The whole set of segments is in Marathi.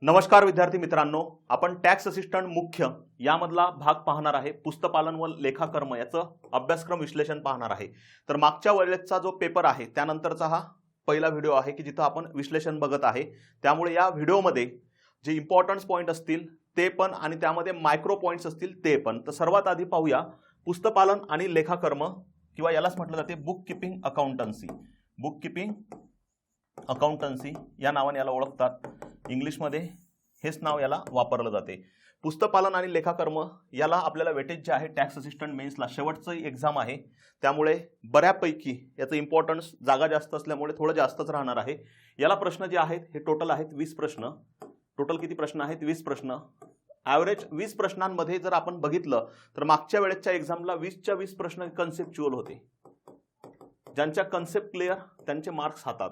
नमस्कार विद्यार्थी मित्रांनो, आपण टॅक्स असिस्टंट मुख्य यामधला भाग पाहणार आहे. पुस्तपालन व लेखाकर्म याचं अभ्यासक्रम विश्लेषण पाहणार आहे. तर मागच्या वेळेचा जो पेपर आहे त्यानंतरचा हा पहिला व्हिडिओ आहे की जिथं आपण विश्लेषण बघत आहे. त्यामुळे या व्हिडिओमध्ये जे इम्पॉर्टन्स पॉइंट असतील ते पण आणि त्यामध्ये मायक्रो पॉइंट्स असतील ते पण. तर सर्वात आधी पाहूया पुस्तपालन आणि लेखाकर्म किंवा यालाच म्हटलं जाते book keeping accountancy. Book keeping accountancy या नावाने याला ओळखतात. इंग्लिशमध्ये हेच नाव याला वापरलं जाते. पुस्तपालन आणि लेखाकर्म याला आपल्याला वेटेज जे आहे टॅक्स असिस्टंट मेन्सला शेवटचं एक्झाम आहे. त्यामुळे बऱ्यापैकी याचं इम्पॉर्टन्स जागा जास्त असल्यामुळे थोडं जास्तच राहणार आहे. याला प्रश्न जे आहेत हे टोटल आहेत 20 प्रश्न. टोटल किती प्रश्न आहेत? 20 प्रश्न. ॲव्हरेज 20 प्रश्नांमध्ये जर आपण बघितलं तर मागच्या वेळेच्या एक्झामला 20च्या 20 प्रश्न कन्सेप्च्युअल होते. ज्यांच्या कन्सेप्ट क्लिअर त्यांचे मार्क्स हातात.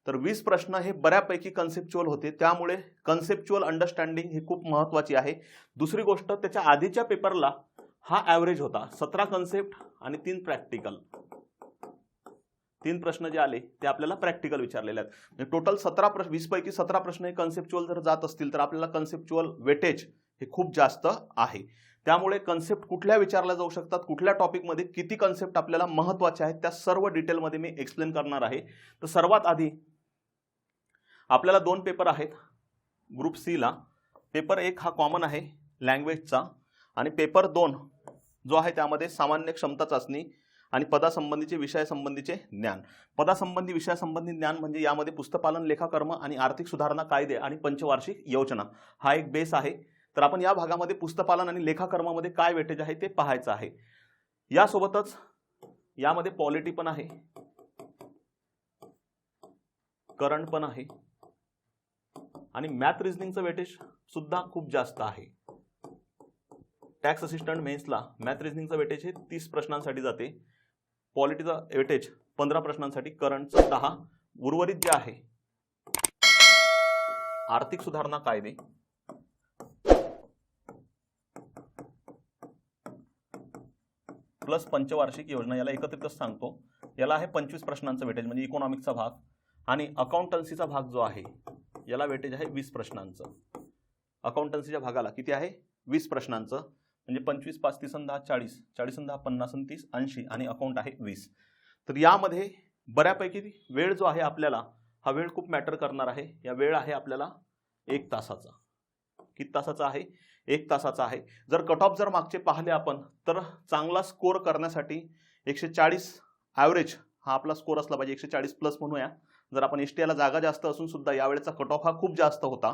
तर 20 प्रश्न हे बऱ्यापैकी कन्सेप्च्युअल होते. त्यामुळे कन्सेप्च्युअल अंडरस्टँडिंग ही खूप महत्त्वाची आहे. दुसरी गोष्ट, त्याच्या आधीच्या पेपरला हा ॲव्हरेज होता 17 कन्सेप्ट आणि 3 प्रॅक्टिकल. 3 प्रश्न जे आले ते आपल्याला प्रॅक्टिकल विचारलेले आहेत. म्हणजे टोटल 20 पैकी 17 प्रश्न हे कन्सेप्च्युअल जर जात असतील तर आपल्याला कन्सेप्च्युअल वेटेज हे खूप जास्त आहे. त्यामुळे कन्सेप्ट कुठल्या विचारल्या जाऊ शकतात, कुठल्या टॉपिकमध्ये किती कन्सेप्ट आपल्याला महत्त्वाचे आहेत त्या सर्व डिटेलमध्ये मी एक्सप्लेन करणार आहे. तर सर्वात आधी आपल्याला 2 पेपर आहेत ग्रुप सी ला. पेपर 1 हा कॉमन आहे लँग्वेजचा आणि पेपर 2 जो आहे त्यामध्ये सामान्य क्षमता चाचणी आणि पदासंबंधीचे विषयासंबंधीचे ज्ञान. पदासंबंधी विषयासंबंधी ज्ञान म्हणजे यामध्ये पुस्तपालन, लेखाकर्म आणि आर्थिक सुधारणा कायदे आणि पंचवार्षिक योजना हा एक बेस आहे. तर आपण या भागामध्ये पुस्तपालन आणि लेखाकर्मामध्ये काय वेटेज आहे ते पाहायचं आहे. यासोबतच यामध्ये पॉलिटी पण आहे, करंट पण आहे आणि मॅथ रिझनिंगचं वेटेज सुद्धा खूप जास्त आहे. टॅक्स असिस्टंट मेन्सला मॅथ रिझनिंगचं वेटेज हे 30 प्रश्नांसाठी जाते. पॉलिटीचं वेटेज 15 प्रश्नांसाठी, करंटचं 10. उर्वरित जे आहे आर्थिक सुधारणा कायदे, प्लस पंचवार्षिक योजना याला एकत्रितच सांगतो. याला आहे 25 प्रश्नांचं वेटेज म्हणजे इकॉनॉमिकचा भाग. आणि अकाउंटन्सीचा भाग जो आहे याला वेटेज आहे 20 प्रश्नांचं. अकाउंटन्सीच्या भागाला किती आहे? 20 प्रश्नांचं. म्हणजे 25 5 30 10 40, 40 10 50 30 80 आणि अकाउंट आहे 20. तर यामध्ये बऱ्यापैकी वेळ जो आहे आपल्याला हा वेळ खूप मॅटर करणार आहे. या वेळ आहे आपल्याला 1 तासाचा. किती तासाचा आहे? 1 तासाचा आहे. जर कट ऑफ जर मागचे पाहिले आपण तर चांगला स्कोर करण्यासाठी 140 ॲव्हरेज हा आपला स्कोर असला पाहिजे. 140 प्लस म्हणूया. जर आपण एसटीआयला जागा जास्त असून सुद्धा यावेळेचा कट ऑफ हा खूप जास्त होता.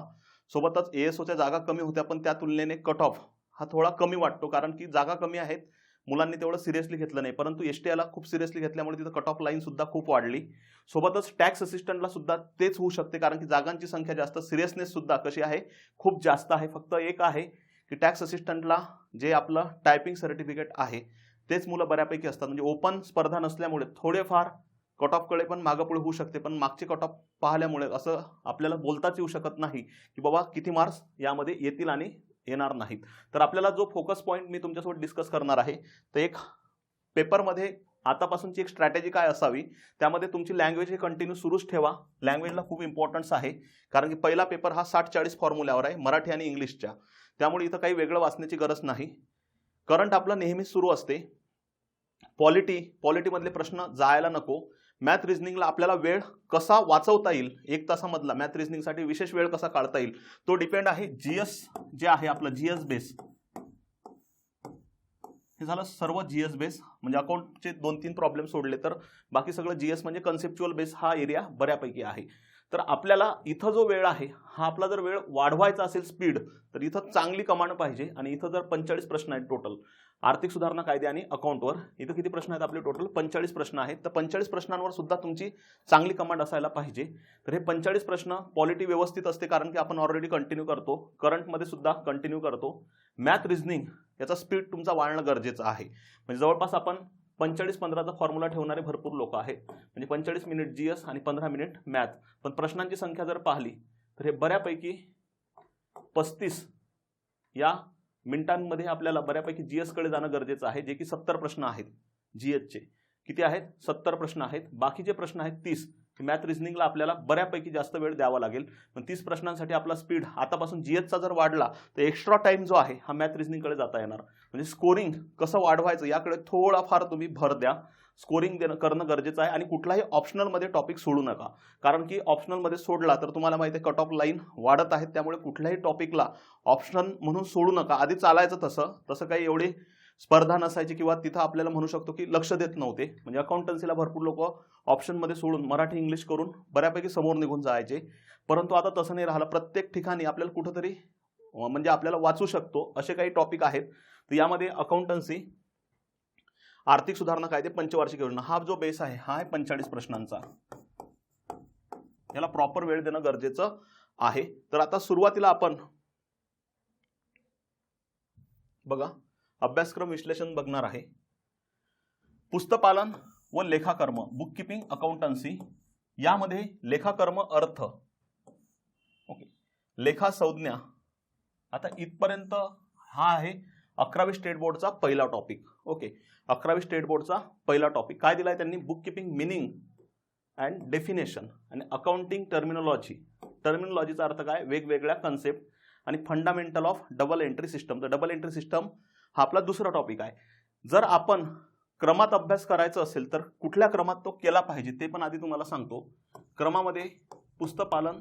सोबतच एएसओच्या जागा कमी होत्या पण त्या तुलनेने कट ऑफ हा थोडा कमी वाटतो कारण की जागा कमी आहेत. मुलांनी तेवढं सिरियसली घेतलं नाही, परंतु एसटीआयला खूप सिरियसली घेतल्यामुळे तिथं कट ऑफ लाईन सुद्धा खूप वाढली. सोबतच टॅक्स असिस्टंटला सुद्धा तेच होऊ शकते कारण की जागांची संख्या जास्त, सिरियसनेस सुद्धा कशी आहे? खूप जास्त आहे. फक्त एक आहे की टॅक्स असिस्टंटला जे आपलं टायपिंग सर्टिफिकेट आहे तेच मुलं बऱ्यापैकी असतात. म्हणजे ओपन स्पर्धा नसल्यामुळे थोडेफार कट ऑफकडे पण मागं पुढे होऊ शकते. पण मागचे कट ऑफ पाहिल्यामुळे असं आपल्याला बोलताच येऊ शकत नाही की बाबा किती मार्क्स यामध्ये येतील आणि येणार नाहीत. तर आपल्याला जो फोकस पॉईंट मी तुमच्यासोबत डिस्कस करणार आहे तर एक पेपरमध्ये आतापासूनची एक स्ट्रॅटेजी काय असावी, त्यामध्ये तुमची लँग्वेज हे कंटिन्यू सुरूच ठेवा. लँग्वेजला खूप इम्पॉर्टन्स आहे कारण की पहिला पेपर हा 60-40 फॉर्म्युल्यावर आहे, मराठी आणि इंग्लिशच्या. त्यामुळे इथं काही वेगळं वाचण्याची गरज नाही. करंट आपलं नेहमीच सुरू असते. पॉलिटीमधले प्रश्न जायला नको. मॅथ रिझनिंगला आपल्याला वेळ कसा वाचवता येईल 1 तासामधला, मॅथ रिझनिंगसाठी विशेष वेळ कसा काढता येईल तो डिपेंड आहे. जीएस जे आहे आपलं जीएस बेस, हे झालं सर्व जीएस बेस. म्हणजे अकाउंटचे 2-3 प्रॉब्लेम सोडले तर बाकी सगळं जीएस म्हणजे कन्सेप्च्युअल बेस हा एरिया बऱ्यापैकी आहे. तर आपल्याला इथं जो वेळ आहे हा आपला जर वेळ वाढवायचा असेल स्पीड तर इथं चांगली कमांड पाहिजे. आणि इथं जर 45 प्रश्न आहेत टोटल आर्थिक सुधारणा कायदे आणि अकाउंटवर, इथं किती प्रश्न आहेत आपले? टोटल 45 प्रश्न आहेत. तर 45 प्रश्नांवर सुद्धा तुमची चांगली कमांड असायला पाहिजे. तर हे 45 प्रश्न पॉलिटी व्यवस्थित असते कारण की आपण ऑलरेडी कंटिन्यू करतो, करंटमध्ये सुद्धा कंटिन्यू करतो. मॅथ रिझनिंग याचा स्पीड तुमचा वाढणं गरजेचं आहे. म्हणजे जवळपास आपण 45-15चा फॉर्म्युला ठेवणारे भरपूर लोक आहेत. म्हणजे 45 मिनिट जीएस आणि 15 मिनिट मॅथ. पण प्रश्नांची संख्या जर पाहिली तर हे बऱ्यापैकी 35 या मिनिटांमध्ये आपल्याला बऱ्यापैकी जीएस कडे जाणं गरजेचं आहे. जे की 70 प्रश्न आहेत जीएसचे. किती आहेत? 70 प्रश्न आहेत. बाकीचे प्रश्न आहेत 30. मॅथ रिझनिंगला आपल्याला बऱ्यापैकी जास्त वेळ द्यावा लागेल, पण 30 प्रश्नांसाठी आपला स्पीड आतापासून जीएसचा जर वाढला तर एक्स्ट्रा टाइम जो आहे हा मॅथ रिझनिंगकडे जाता येणार. म्हणजे स्कोरिंग कसं वाढवायचं याकडे थोडाफार तुम्ही भर द्या. स्कोरिंग करणं गरजेचं आहे आणि कुठलाही ऑप्शनलमध्ये टॉपिक सोडू नका, कारण की ऑप्शनलमध्ये सोडला तर तुम्हाला माहिती आहे कट ऑफ लाईन वाढत आहेत, त्यामुळे कुठल्याही टॉपिकला ऑप्शन म्हणून सोडू नका. आधी चालायचं तसं काही एवढी स्पर्धा नसायची किंवा तिथं आपल्याला म्हणू शकतो की लक्ष देत नव्हते. म्हणजे अकाउंटन्सीला भरपूर लोक ऑप्शनमध्ये सोडून मराठी इंग्लिश करून बऱ्यापैकी समोर निघून जायचे, परंतु आता तसं नाही राहिलं. प्रत्येक ठिकाणी आपल्याला कुठंतरी म्हणजे आपल्याला वाचू शकतो असे काही टॉपिक आहेत. तर यामध्ये अकाउंटन्सी, आर्थिक सुधारणा कायदे, पंचवार्षिक योजना, हा जो बेस आहे हा आहे 45 प्रश्नांचा. याला प्रॉपर वेळ देणं गरजेचं आहे. तर आता सुरुवातीला आपण बघा अभ्यासक्रम विश्लेषण बघणार आहे. पुस्तपालन व लेखाकर्म, बुक किपिंग अकाउंटन्सी, यामध्ये लेखाकर्म अर्थ, ओके, लेखा संज्ञा. आता इथपर्यंत हा आहे 11वी स्टेट बोर्डचा पहिला टॉपिक. ओके, 11वी स्टेट बोर्डचा पहिला टॉपिक काय दिलाय त्यांनी? Book keeping meaning and definition आणि अकाउंटिंग टर्मिनॉलॉजी. टर्मिनॉलॉजीचा अर्थ काय? वेगवेगळ्या कन्सेप्ट आणि fundamental of double entry system. तर डबल एंट्री सिस्टम हा आपला दुसरा टॉपिक आहे. जर आपण क्रमात अभ्यास करायचा असेल तर कुठल्या क्रमात तो केला पाहिजे ते पण आधी तुम्हाला सांगतो. क्रमामध्ये पुस्तपालन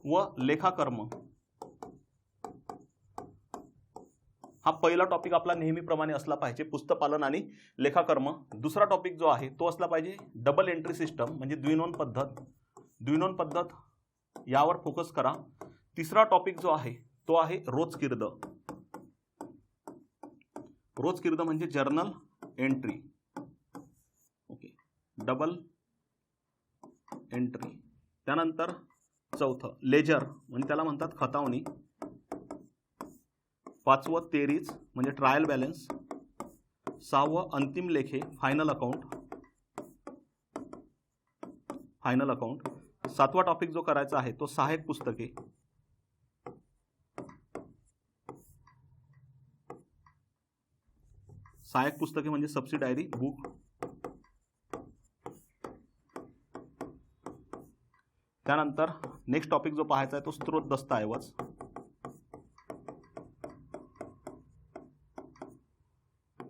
व लेखाकर्म हा पहिला टॉपिक आपला नेहमीप्रमाणे असला पाहिजे, पुस्तपालन आणि लेखाकर्म. दुसरा टॉपिक जो आहे तो असला पाहिजे डबल एंट्री सिस्टम म्हणजे द्विनोंद पद्धत. द्विनोंद पद्धत यावर फोकस करा. तिसरा टॉपिक जो आहे तो आहे रोजकिर्द. रोजकिर्द म्हणजे journal entry. Okay, double entry. त्यानंतर चौथं लेजर म्हणजे त्याला म्हणतात खतावणी. पाचवं तेरीज म्हणजे ट्रायल बॅलन्स. सहावं अंतिम लेखे फायनल अकाउंट. Final account. सातवा टॉपिक जो करायचा आहे तो सहाय्यक पुस्तके. सहाय्यक पुस्तके म्हणजे सबसिडायरी बुक. त्यानंतर नेक्स्ट टॉपिक जो पाहायचा आहे तो स्त्रोत दस्तऐवज.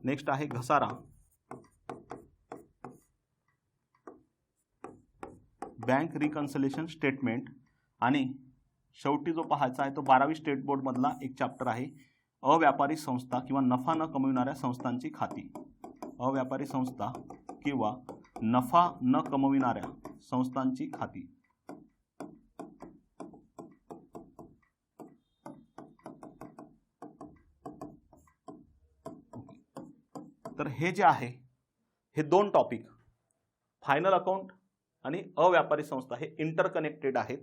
नेक्स्ट आहे घसारा. Bank reconciliation statement. आणि शेवटी जो पाहायचा आहे तो 12वी स्टेट बोर्ड मधला एक चॅप्टर आहे अव्यापारी संस्था किंवा नफा न कमविणाऱ्या संस्थांची खाती. अव्यापारी संस्था किंवा नफा न कमविणाऱ्या संस्थांची खाती. तर हे जे आहे हे दोन टॉपिक फायनल अकाउंट आणि अव्यापारी संस्था हे इंटरकनेक्टेड आहेत.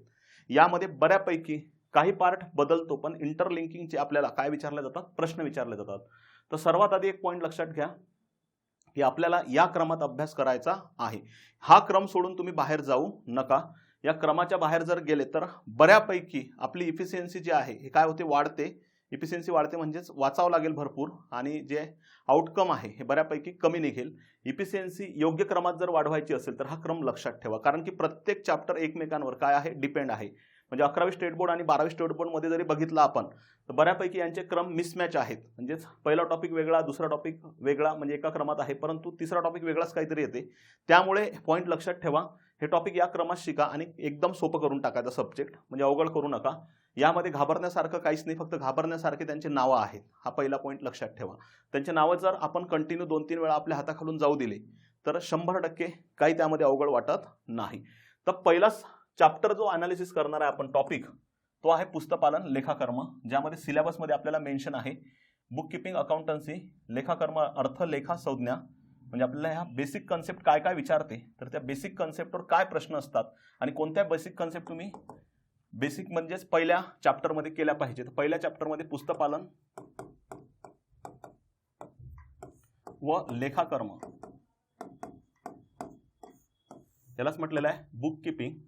यामध्ये बऱ्यापैकी काही पार्ट बदलतो पण इंटरलिंकिंगचे आपल्याला काय विचारले जातात? प्रश्न विचारले जातात. तर सर्वात आधी एक पॉईंट लक्षात घ्या की आपल्याला या क्रमात अभ्यास करायचा आहे. हा क्रम सोडून तुम्ही बाहेर जाऊ नका. या क्रमाच्या बाहेर जर गेले तर बऱ्यापैकी आपली इफिशियन्सी जी आहे हे काय होते? वाढते. इफिशियन्सी वाढते म्हणजेच वाचावं लागेल भरपूर आणि जे आउटकम आहे हे बऱ्यापैकी कमी निघेल. इफिशियन्सी योग्य क्रमात जर वाढवायची असेल तर हा क्रम लक्षात ठेवा, कारण की प्रत्येक चॅप्टर एकमेकांवर काय आहे? डिपेंड आहे. म्हणजे 11वी स्टेट बोर्ड आणि 12वी स्टेट बोर्ड मध्ये जरी बघितलं आपण तर बऱ्यापैकी यांचे क्रम मिसमॅच आहेत. म्हणजेच पहिला टॉपिक वेगळा, दुसरा टॉपिक वेगळा, म्हणजे एका क्रमात आहे परंतु तिसरा टॉपिक वेगळाच काहीतरी येते. त्यामुळे पॉईंट लक्षात ठेवा. हे टॉपिक या क्रमात शिका आणि एकदम सोपं करून टाकायचा सब्जेक्ट, म्हणजे अवघड करू नका. यामध्ये घाबरण्यासारखं काहीच नाही, फक्त घाबरण्यासारखे त्यांचे नावं आहेत. हा पहिला पॉईंट लक्षात ठेवा. त्यांचे नावं जर आपण कंटिन्यू 2-3 वेळा आपल्या हाताखालून जाऊ दिले तर 100% काही त्यामध्ये अवघड वाटत नाही. तर पहिलाच चॅप्टर जो अनालिसिस करणार आहे आपण टॉपिक तो आहे पुस्तपालन लेखाकर्म, ज्यामध्ये सिलेबसमध्ये आपल्याला मेन्शन आहे बुक किपिंग अकाउंटन्सी, लेखाकर्म अर्थ, लेखा संज्ञा. म्हणजे आपल्याला ह्या बेसिक कन्सेप्ट काय काय विचारते, तर त्या बेसिक कन्सेप्टवर काय प्रश्न असतात आणि कोणत्या बेसिक कन्सेप्ट तुम्ही बेसिक म्हणजेच पहिल्या चॅप्टरमध्ये केल्या पाहिजेत. पहिल्या चॅप्टरमध्ये पुस्तपालन व लेखाकर्म यालाच म्हटलेलं आहे बुक किपिंग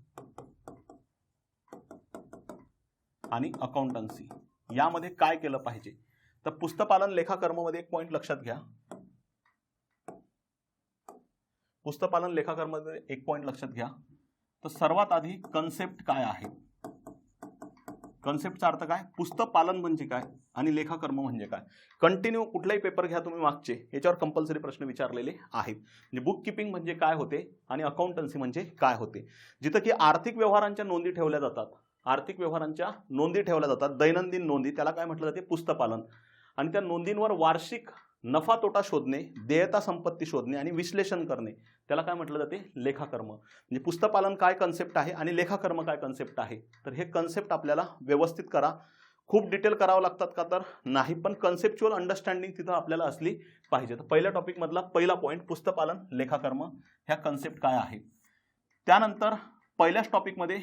आणि अकाउंटन्सी. यामध्ये काय केलं पाहिजे? तर पुस्तपालन लेखाकर्म मध्ये एक पॉइंट लक्षात घ्या. पुस्तपालन लेखाकर्मामध्ये एक पॉईंट लक्षात घ्या. तर सर्वात आधी कन्सेप्ट काय आहे, कन्सेप्टचा अर्थ काय, पुस्तपालन म्हणजे काय आणि लेखाकर्म म्हणजे काय. कंटिन्यू कुठलाही पेपर घ्या तुम्ही मागचे, याच्यावर कंपल्सरी प्रश्न विचारलेले आहेत. म्हणजे बुक किपिंग म्हणजे काय होते आणि अकाउंटन्सी म्हणजे काय होते. जिथं की आर्थिक व्यवहारांच्या नोंदी ठेवल्या जातात, आर्थिक व्यवहारांच्या नोंदी ठेवल्या जातात, दैनंदिन नोंदी, त्याला काय म्हटलं जाते, पुस्तपालन. आणि त्या नोंदींवर वार्षिक नफा तोटा शोधणे, देयता संपत्ती शोधणे आणि विश्लेषण करणे, त्याला काय म्हटलं जाते, लेखाकर्म. म्हणजे पुस्तपालन काय कन्सेप्ट आहे आणि लेखाकर्म काय कन्सेप्ट आहे. तर हे कन्सेप्ट आपल्याला व्यवस्थित करा. खूप डिटेल करावं लागतात का, तर नाही, पण कन्सेप्च्युअल अंडरस्टँडिंग तिथं आपल्याला असली पाहिजे. तर पहिल्या टॉपिक मधला पहिला पॉईंट पुस्तपालन लेखाकर्म ह्या कन्सेप्ट काय आहे. त्यानंतर पहिल्याच टॉपिकमध्ये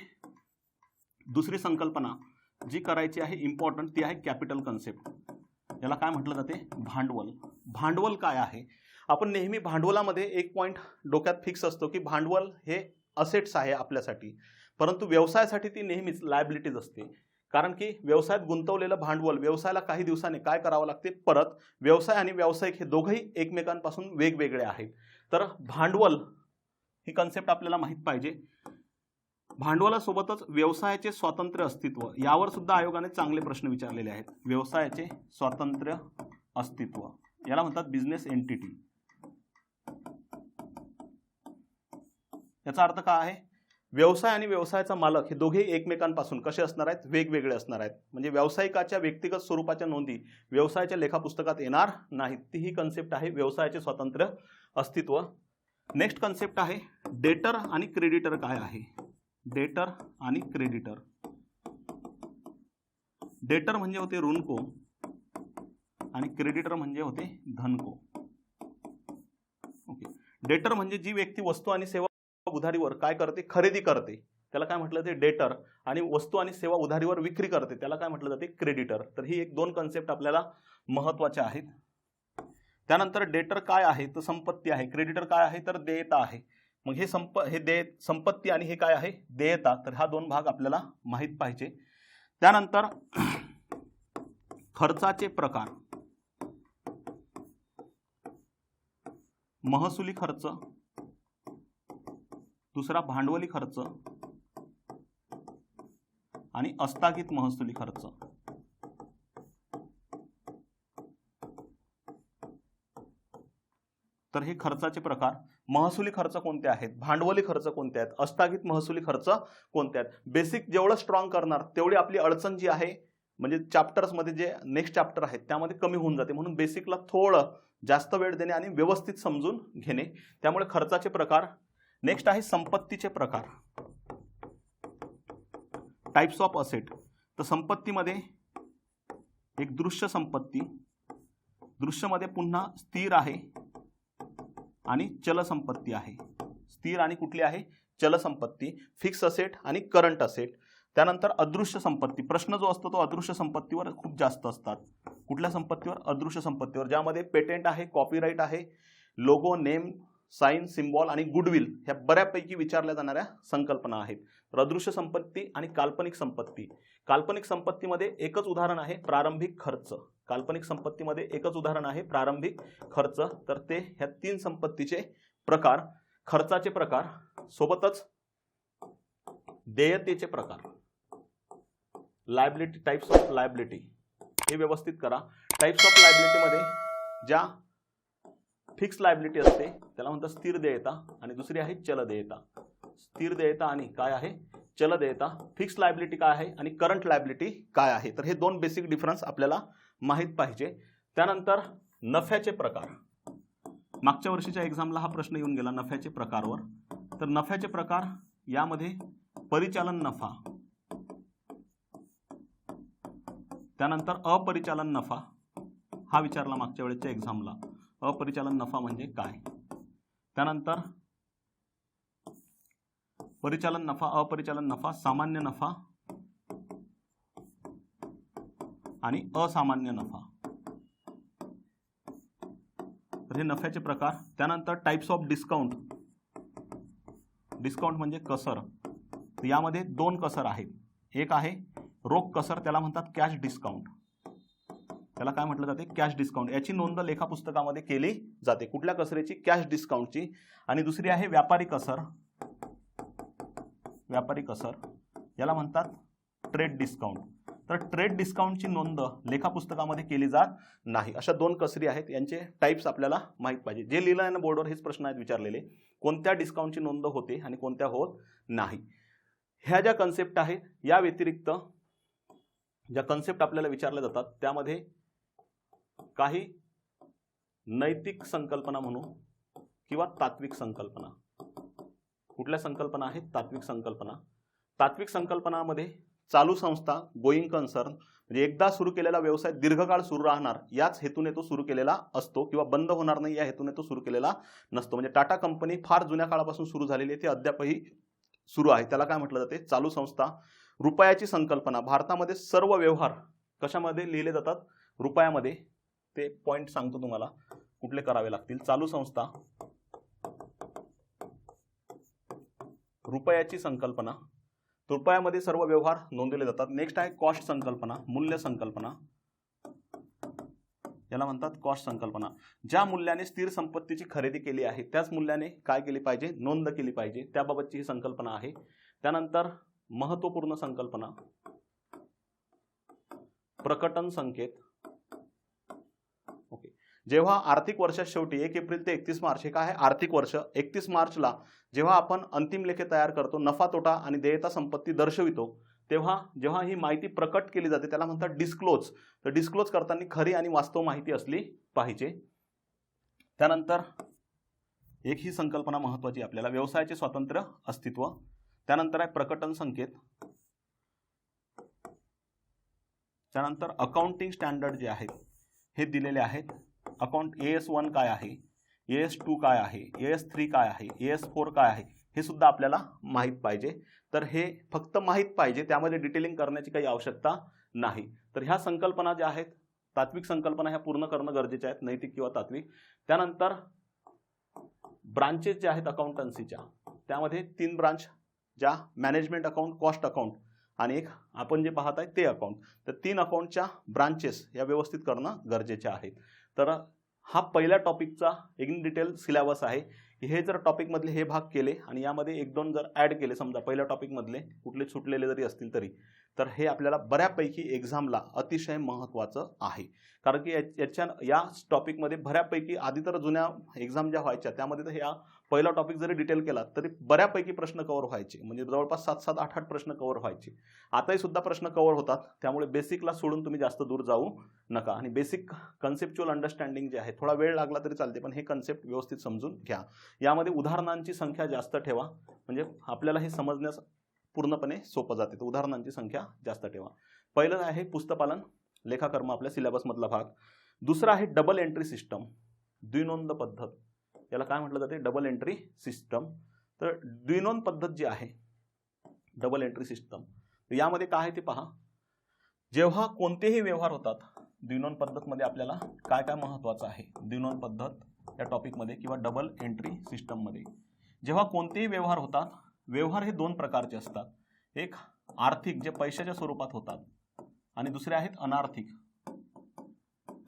दुसरी संकल्पना जी करायची आहे इम्पॉर्टंट, ती आहे कॅपिटल कन्सेप्ट. याला काय म्हटलं जाते, भांडवल. भांडवल काय आहे. आपण नेहमी भांडवलामध्ये एक पॉईंट डोक्यात फिक्स असतो की भांडवल हे असेट्स आहे आपल्यासाठी, परंतु व्यवसायासाठी ती नेहमीच लायबिलिटीज असते. कारण की व्यवसायात गुंतवलेलं भांडवल व्यवसायाला काही दिवसाने काय करावं लागते, परत. व्यवसाय आणि व्यावसायिक हे दोघंही एकमेकांपासून वेगवेगळे आहेत. तर भांडवल ही कन्सेप्ट आपल्याला माहित पाहिजे. भांडवलासोबतच व्यवसायाचे स्वातंत्र्य अस्तित्व, यावर सुद्धा आयोगाने चांगले प्रश्न विचारलेले आहेत. व्यवसायाचे स्वातंत्र्य अस्तित्व याला म्हणतात बिझनेस एंटिटी. याचा अर्थ काय आहे, व्यवसाय आणि व्यवसायाचा मालक हे दोघे एकमेकांपासून कसे असणार आहेत, वेगवेगळे असणार आहेत. म्हणजे व्यावसायिकाच्या व्यक्तिगत स्वरूपाच्या नोंदी व्यवसायाच्या लेखापुस्तकात येणार नाहीत. ती ही कन्सेप्ट आहे व्यवसायाचे स्वातंत्र्य अस्तित्व. नेक्स्ट कन्सेप्ट आहे डेटर आणि क्रेडिटर काय आहे. डेटर आणि क्रेडिटर. डेटर म्हणजे होते ऋणको आणि क्रेडिटर म्हणजे होते धनको. ओके. डेटर म्हणजे जी व्यक्ती वस्तू आणि सेवा उधारीवर काय करते, खरेदी करते, त्याला काय म्हटलं जाते, डेटर. आणि वस्तू आणि सेवा उधारीवर विक्री करते, त्याला काय म्हटलं जाते, क्रेडिटर. तर ही एक दोन कन्सेप्ट आपल्याला महत्त्वाच्या आहेत. त्यानंतर डेटर काय आहे, तर संपत्ती आहे. क्रेडिटर काय आहे, तर देयता आहे. मग हे संपत्ती आणि हे काय आहे, देयता. तर हा दोन भाग आपल्याला माहित पाहिजे. त्यानंतर खर्चाचे प्रकार. महसुली खर्च, दुसरा भांडवली खर्च आणि अस्थागित महसुली खर्च. तर हे खर्चाचे प्रकार. महसुली खर्च कोणते आहेत, भांडवली खर्च कोणते आहेत, अस्थागित महसुली खर्च कोणते आहेत. बेसिक जेवढं स्ट्रॉंग करणार तेवढी आपली अडचण जी आहे, म्हणजे चॅप्टर्समध्ये जे नेक्स्ट चॅप्टर आहेत त्यामध्ये कमी होऊन जाते. म्हणून बेसिकला थोडं जास्त वेळ देणे आणि व्यवस्थित समजून घेणे. त्यामुळे खर्चाचे प्रकार. नेक्स्ट आहे संपत्तीचे प्रकार, टाइप्स ऑफ असेट. तर संपत्तीमध्ये एक दृश्य संपत्ती, दृश्यमध्ये पुन्हा स्थिर आहे आणि चल संपत्ती आहे. स्थिर आणि कुठली आहे, चल संपत्ती. फिक्स असेट आणि करंट असेट. त्यानंतर अदृश्य संपत्ती. प्रश्न जो असतो तो अदृश्य संपत्तीवर खूप जास्त असतात. कुठल्या संपत्तीवर, अदृश्य संपत्तीवर, ज्यामध्ये पेटेंट आहे, कॉपीराईट आहे, लोगो, नेम, साइन, सिम्बॉल आणि गुडविल ह्या बऱ्यापैकी विचारल्या जाणाऱ्या संकल्पना आहेत. तर अदृश्य संपत्ती आणि काल्पनिक संपत्ती. काल्पनिक संपत्तीमध्ये एकच उदाहरण आहे, प्रारंभिक खर्च. काल्पनिक संपत्तीमध्ये एकच उदाहरण आहे, प्रारंभिक खर्च. तर ते ह्या तीन संपत्तीचे प्रकार, खर्चाचे प्रकार, सोबतच देयतेचे प्रकार, लायबिलिटी, टाइप्स ऑफ लायबिलिटी, हे व्यवस्थित करा. टाइप्स ऑफ लायबिलिटीमध्ये ज्या फिक्स लायबिलिटी असते त्याला म्हणतात स्थिर देयता आणि दुसरी आहे चल देयता. स्थिर देयता आणि काय आहे, चल देयता. फिक्स लायबिलिटी काय आहे आणि करंट लायबिलिटी काय आहे. तर हे दोन बेसिक डिफरन्स आपल्याला माहित पाहिजे. त्यानंतर नफ्याचे प्रकार. मागच्या वर्षीच्या एक्झामला हा प्रश्न येऊन गेला नफ्याचे प्रकारवर. तर नफ्याचे प्रकार यामध्ये परिचालन नफा, त्यानंतर अपरिचालन नफा हा विचारला मागच्या वेळेच्या एक्झामला. अपरिचालन नफा म्हणजे काय. त्यानंतर परिचालन नफा, अपरिचालन नफा, सामान्य नफा आणि असामान्य नफा. तर हे नफ्याचे प्रकार. त्यानंतर टाइप्स ऑफ डिस्काउंट. डिस्काउंट म्हणजे कसर. यामध्ये दोन कसर आहेत. एक आहे रोख कसर, त्याला म्हणतात कॅश डिस्काउंट. त्याला काय म्हटलं जाते, कॅश डिस्काउंट. याची नोंद लेखा पुस्तकामध्ये केली जाते. कुठल्या कसरेची, कॅश डिस्काउंटची. आणि दुसरी आहे व्यापारी कसर. व्यापारी कसर याला म्हणतात ट्रेड डिस्काउंट. तर ट्रेड डिस्काउंटची नोंद लेखा पुस्तकामध्ये केली जात नाही. अशा दोन कसरी आहेत. यांचे टाइप्स आपल्याला माहित पाहिजे. जे लिहिलं आहे ना बोर्डवर हेच प्रश्न आहेत विचारलेले, कोणत्या डिस्काउंटची नोंद होते आणि कोणत्या होत नाही. ह्या ज्या कन्सेप्ट आहेत या व्यतिरिक्त ज्या कन्सेप्ट आपल्याला विचारल्या जातात त्यामध्ये काही नैतिक संकल्पना म्हणू किंवा तात्विक संकल्पना. कुठल्या संकल्पना आहेत, तात्विक संकल्पना. तात्विक संकल्पनामध्ये चालू संस्था, गोईंग कन्सर्न, म्हणजे एकदा सुरू केलेला व्यवसाय दीर्घकाळ सुरू राहणार याच हेतूने तो सुरू केलेला असतो किंवा बंद होणार नाही या हेतूने तो सुरू केलेला नसतो. म्हणजे टाटा कंपनी फार जुन्या काळापासून सुरू झालेली आहे, ती अद्यापही सुरू आहे, त्याला काय म्हटलं जाते, चालू संस्था. रुपयाची संकल्पना. भारतामध्ये सर्व व्यवहार कशामध्ये लिहिले जातात, रुपयामध्ये. ते पॉइंट सांगतो तुम्हाला कुठले करावे लागतील. चालू संस्था, रुपयाची संकल्पना. रुपयामध्ये सर्व व्यवहार नोंदवले जातात. नेक्स्ट आहे कॉस्ट संकल्पना, मूल्य संकल्पना. याला म्हणतात कॉस्ट संकल्पना. ज्या मूल्याने स्थिर संपत्तीची खरेदी केली आहे त्याच मूल्याने काय केली पाहिजे, नोंद केली पाहिजे, त्याबाबतची ही संकल्पना आहे. त्यानंतर महत्त्वपूर्ण संकल्पना, प्रकटन संकेत. ओके. जेव्हा आर्थिक वर्षात शेवटी 1 एप्रिल ते 31 मार्च हे काय आहे, आर्थिक वर्ष. 31 मार्चला जेव्हा आपण अंतिम लेखे तयार करतो, नफा तोटा आणि देयता संपत्ती दर्शवितो, तेव्हा जेव्हा ही माहिती प्रकट केली जाते त्याला म्हणतात डिस्क्लोज. तर डिस्क्लोज करताना खरी आणि वास्तव माहिती असली पाहिजे. त्यानंतर एक ही संकल्पना महत्त्वाची आपल्याला, व्यवसायाचे स्वातंत्र्य अस्तित्व. त्यानंतर आहे प्रकटन संकेत. त्यानंतर अकाउंटिंग स्टँडर्ड जे आहेत हे दिलेले आहेत. अकाउंट AS1 काय आहे, AS2 काय आहे, AS3 काय आहे, AS4 काय आहे, हे सुद्धा आपल्याला माहीत पाहिजे. तर हे फक्त माहीत पाहिजे, त्यामध्ये डिटेलिंग करण्याची काही आवश्यकता नाही. तर ह्या संकल्पना ज्या आहेत, तात्विक संकल्पना ह्या पूर्ण करणं गरजेचे आहेत, नैतिक किंवा तात्विक. त्यानंतर ब्रांचेस ज्या आहेत अकाउंटन्सीच्या, त्यामध्ये 3 ब्रांच, ज्या मॅनेजमेंट अकाउंट, कॉस्ट अकाउंट आणि एक आपण जे पाहत आहे ते अकाउंट. तर 3 अकाउंटच्या ब्रांचेस या व्यवस्थित करणं गरजेचे आहेत. तर हा पहिल्या टॉपिकचा इन डिटेल सिलेबस आहे. हे जर टॉपिकमधले हे भाग केले आणि यामध्ये 1-2 जर ॲड केले, समजा पहिल्या टॉपिकमधले कुठले सुटलेले जरी असतील तरी, तर हे आपल्याला बऱ्यापैकी एक्झामला अतिशय महत्त्वाचं आहे. कारण की या टॉपिकमध्ये बऱ्यापैकी आधी तर जुन्या एक्झाम ज्या व्हायच्या त्यामध्ये तर ह्या पहिला टॉपिक जरी डिटेल केला तरी बऱ्यापैकी प्रश्न कव्हर व्हायचे. म्हणजे जवळपास 7-7, 8-8 प्रश्न कव्हर व्हायचे. आताही सुद्धा प्रश्न कव्हर होतात. त्यामुळे बेसिकला सोडून तुम्ही जास्त दूर जाऊ नका. आणि बेसिक कन्सेप्च्युअल अंडरस्टँडिंग जे आहे, थोडा वेळ लागला तरी चालते, पण हे कन्सेप्ट व्यवस्थित समजून घ्या. यामध्ये उदाहरणांची संख्या जास्त ठेवा, म्हणजे आपल्याला हे समजण्यास पूर्णपणे सोपं जाते. तर उदाहरणांची संख्या जास्त ठेवा. पहिलं आहे पुस्तपालन लेखाकर्म, आपल्या सिलेबसमधला भाग. दुसरा आहे डबल एंट्री सिस्टम, द्विनोंद पद्धत. याला काय म्हटलं जाते, डबल एंट्री सिस्टम. तर द्विनोंद पद्धत जी आहे, डबल एंट्री सिस्टम, यामध्ये काय आहे ते पहा. जेव्हा कोणतेही व्यवहार होतात, द्विनोंद पद्धतमध्ये आपल्याला काय काय महत्त्वाचं आहे, द्विनोंद पद्धत या टॉपिकमध्ये किंवा डबल एंट्री सिस्टममध्ये जेव्हा कोणतेही व्यवहार होतात, व्यवहार हे 2 प्रकारचे असतात. एक आर्थिक, जे पैशाच्या स्वरूपात होतात, आणि दुसरे आहेत अनार्थिक,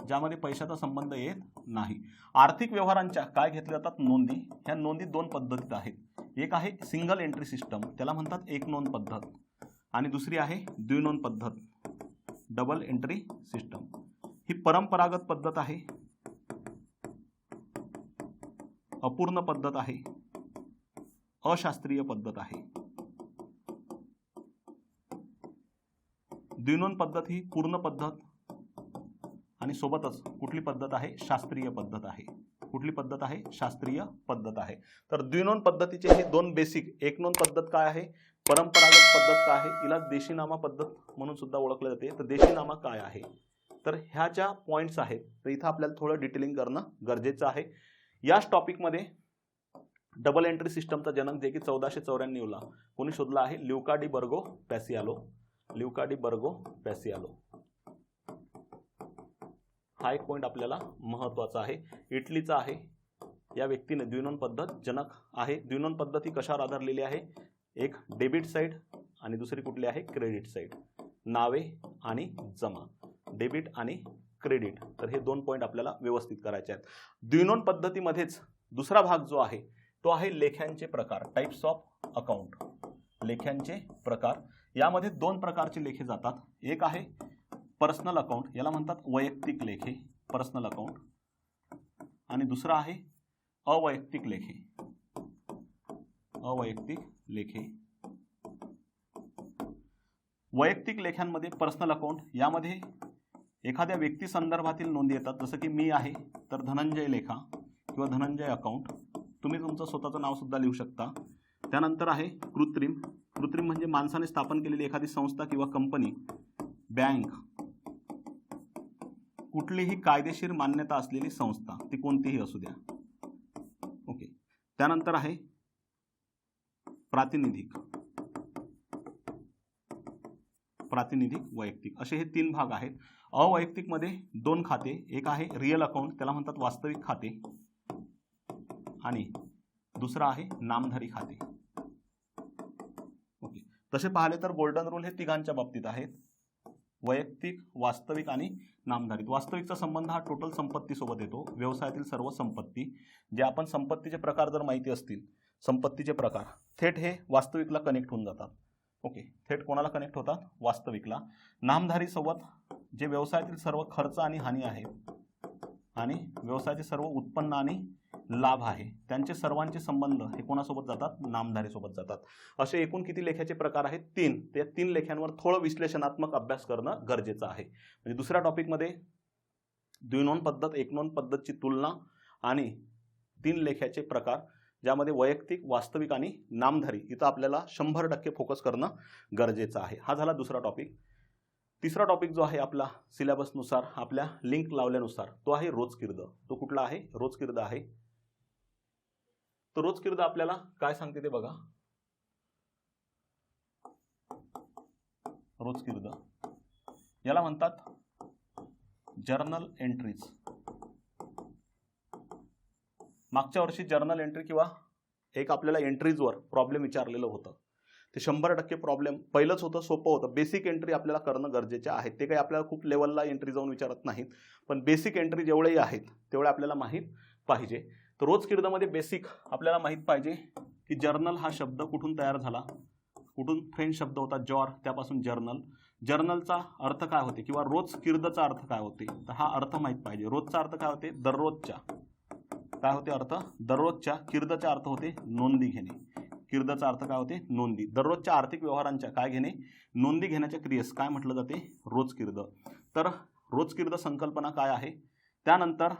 ज्यामध्ये पैशाचा संबंध येत नाही. आर्थिक व्यवहारांच्या काय घेतल्या जातात, नोंदी. ह्या नोंदी 2 पद्धतीत आहेत. एक आहे सिंगल एंट्री सिस्टम, त्याला म्हणतात एक नोंद पद्धत, आणि दुसरी आहे द्विनोंद पद्धत, डबल एंट्री सिस्टम. ही परंपरागत पद्धत आहे, अपूर्ण पद्धत आहे, अशास्त्रीय पद्धत आहे. द्विनोंद पद्धत ही पूर्ण पद्धत आणि सोबतच कुठली पद्धत आहे, शास्त्रीय पद्धत आहे. कुठली पद्धत आहे, शास्त्रीय पद्धत आहे. तर द्विनोंद पद्धतीचे हे 2 बेसिक. एक नोंद पद्धत काय आहे, परंपरागत पद्धत काय आहे, हिला देशीनामा पद्धत म्हणून सुद्धा ओळखले जाते. तर देशीनामा काय आहे, तर ह्या ज्या पॉइंट्स आहेत, तर इथं आपल्याला थोडं डिटेलिंग करणं गरजेचं आहे. याच टॉपिकमध्ये डबल एंट्री सिस्टमचा जनक जे की 1494ला कोणी शोधला आहे, ल्युका डी बर्गो पॅसियालो. ल्युका डी बर्गो पॅसियालो हा एक पॉइंट आपल्याला महत्त्वाचा आहे. इटलीचा आहे. या व्यक्तीने द्विनोंद पद्धत जनक आहे. द्विनोंद पद्धती कशावर आधारलेली आहे, एक डेबिट साईड आणि दुसरी कुठली आहे, क्रेडिट साईड. नावे आणि जमा, डेबिट आणि क्रेडिट. तर हे 2 पॉईंट आपल्याला व्यवस्थित करायचे आहेत. द्विनोंद पद्धतीमध्येच दुसरा भाग जो आहे तो आहे लेख्यांचे प्रकार, टाइप्स ऑफ अकाउंट. लेख्यांचे प्रकार, यामध्ये 2 प्रकारचे लेखे जातात. एक आहे पर्सनल अकाउंट, याला म्हणतात वैयक्तिक लेखे, पर्सनल अकाउंट. आणि दुसरा आहे अवैयक्तिक लेखे, अवैयक्तिक लेखे. वैयक्तिक लेख्यांमध्ये पर्सनल अकाउंट, यामध्ये एखाद्या व्यक्ती संदर्भातील नोंदी येतात. जसं की मी आहे तर धनंजय लेखा किंवा धनंजय अकाउंट. तुम्ही तुमचं स्वतःचं नाव सुद्धा लिहू शकता. त्यानंतर आहे कृत्रिम. कृत्रिम म्हणजे माणसाने स्थापन केलेली एखादी संस्था किंवा कंपनी, बँक, कुठलीही कायदेशीर मान्यता असलेली संस्था, ती कोणतीही असू द्या. ओके. त्यानंतर आहे प्रातिनिधिक, प्रातिनिधिक वैयक्तिक. असे हे 3 भाग आहेत. अवैयक्तिक मध्ये 2 खाते, एक आहे रिअल अकाउंट, त्याला म्हणतात वास्तविक खाते, आणि दुसरा आहे नामधारी खाते. ओके. तसे पाहिले तर गोल्डन रूल हे तिघांच्या बाबतीत आहेत, वैयक्तिक, वास्तविक आणि नामधारी. वास्तविकचा संबंध हा टोटल संपत्ती सोबत येतो, व्यवसायातील सर्व संपत्ती. जे आपण संपत्तीचे प्रकार जर माहिती असतील, संपत्तीचे प्रकार थेट हे वास्तविकला कनेक्ट होऊन जातात. ओके. थेट कोणाला कनेक्ट होतात? वास्तविकला. नामधारी सोबत जे व्यवसायातील सर्व खर्च आणि हानी आहेत आणि व्यवसायाचे सर्व उत्पन्न आणि लाभ आहे, त्यांचे सर्वांचे संबंध हे कोणासोबत जातात? नामधारी सोबत जातात. असे एकूण किती लेख्याचे प्रकार आहेत? 3. त्या 3 लेख्यांवर थोडं विश्लेषणात्मक अभ्यास करणं गरजेचं आहे. म्हणजे दुसऱ्या टॉपिकमध्ये द्विनोंद पद्धत, एकनोंद पद्धतची तुलना आणि 3 लेख्याचे प्रकार, ज्यामध्ये वैयक्तिक, वास्तविक आणि नामधारी, इथं आपल्याला 100% फोकस करणं गरजेचं आहे. हा झाला दुसरा टॉपिक. तिसरा टॉपिक जो आहे आपला सिलेबसनुसार, आपल्या लिंक लावल्यानुसार, तो आहे रोजकिर्द. तो कुठला आहे? रोजकिर्द आहे. तो रोजकिर्द आपल्याला काय सांगते ते बघा. रोजकिर्द याला म्हणतात जर्नल एंट्रीज. मागच्या वर्षी जर्नल एंट्री किंवा एक आपल्याला एंट्रीजवर प्रॉब्लेम विचारलेलं होतं. ते 100% प्रॉब्लेम पहिलंच होतं, सोपं होतं. बेसिक एंट्री आपल्याला करणं गरजेचे आहे. ते काही आपल्याला खूप लेवलला एंट्री जाऊन विचारत नाहीत, पण बेसिक एंट्री जेवढेही आहेत तेवढे आपल्याला माहीत पाहिजे. तर रोजकिर्दमध्ये बेसिक आपल्याला माहीत पाहिजे की जर्नल हा शब्द कुठून तयार झाला, कुठून फ्रेंच शब्द होता जॉर, त्यापासून जर्नल. जर्नलचा अर्थ काय होते किंवा रोजकिर्दचा अर्थ काय होते, तर हा अर्थ माहीत पाहिजे. रोजचा अर्थ काय होते? दररोजच्या. काय होते अर्थ? दररोजच्या. किर्दचा अर्थ होते नोंदी घेणे. किर्दचा अर्थ काय होते? नोंदी. दररोजच्या आर्थिक व्यवहारांच्या काय घेणे? नोंदी घेण्याच्या क्रियेस काय म्हटलं जाते? रोजकिर्द. तर रोजकिर्द संकल्पना काय आहे? त्यानंतर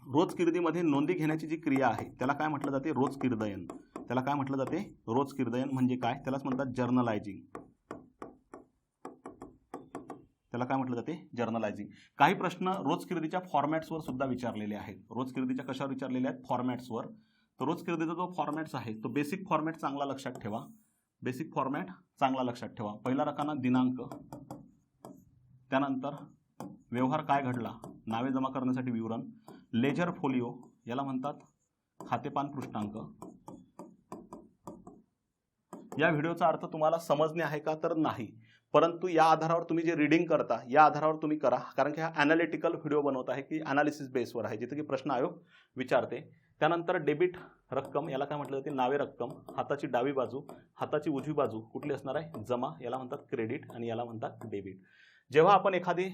रोजकिर्दीमध्ये नोंदी घेण्याची जी क्रिया आहे त्याला काय म्हटलं जाते? रोजकिर्दयन. त्याला काय म्हटलं जाते? रोजकिर्दयन म्हणजे काय? त्यालाच म्हणतात जर्नलायझिंग. त्याला काय म्हटलं जाते? जर्नलायझिंग. काही प्रश्न रोजकिर्दीच्या फॉर्मॅट्सवर सुद्धा विचारलेले आहेत. रोजकिर्दीच्या कशावर विचारलेले आहेत? फॉर्मॅट्सवर. तर रोजकिर्दीचा जो फॉर्मॅट्स आहे तो बेसिक फॉर्मॅट चांगला लक्षात ठेवा. बेसिक फॉर्मॅट चांगला लक्षात ठेवा. पहिला रकाना दिनांक, त्यानंतर व्यवहार काय घडला, नावे जमा करण्यासाठी विवरण, लेजर फोलिओ याला म्हणतात खातेपान पृष्ठांक. या व्हिडिओचा अर्थ तुम्हाला समजणे आहे का? तर नाही, परंतु या आधारावर तुम्ही जे रीडिंग करता या आधारावर तुम्ही करा, कारण की हा ॲनालिटिकल व्हिडिओ बनवत आहे की ॲनालिसिस बेसवर आहे, जिथे की प्रश्न आयोग विचारते. त्यानंतर डेबिट रक्कम याला काय म्हटलं जाते? नावे रक्कम. हाताची डावी बाजू, हाताची उजवी बाजू कुठली असणार आहे? जमा. याला म्हणतात क्रेडिट आणि याला म्हणतात डेबिट. जेव्हा आपण एखादी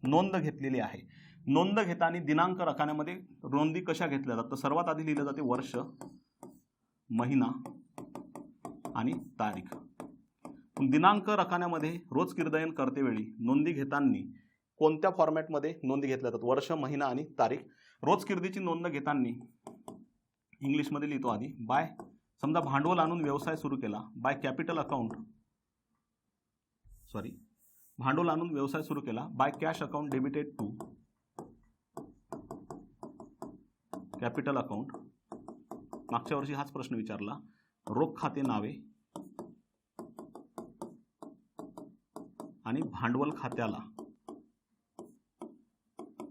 नोंद घेतलेली आहे, नोंद घेताना दिनांक रकान्यामध्ये नोंदी कशा घेतल्या जातात? तर सर्वात आधी लिहिलं जाते वर्ष, महिना आणि तारीख. दिनांक रकान्यामध्ये रोजकिर्दयन करतेवेळी नोंदी घेताना कोणत्या फॉर्मॅटमध्ये नोंदी घेतल्या जातात? वर्ष, महिना आणि तारीख. रोजकिर्दीची नोंद घेताना इंग्लिशमध्ये लिहितो आधी. बाय, समजा भांडवल आणून व्यवसाय सुरू केला, बाय कॅपिटल अकाउंट, भांडवल आणून व्यवसाय सुरू केला, by cash account debited to capital account. मागच्या वर्षी हाच प्रश्न विचारला. रोख खाते नावे आणि भांडवल खात्याला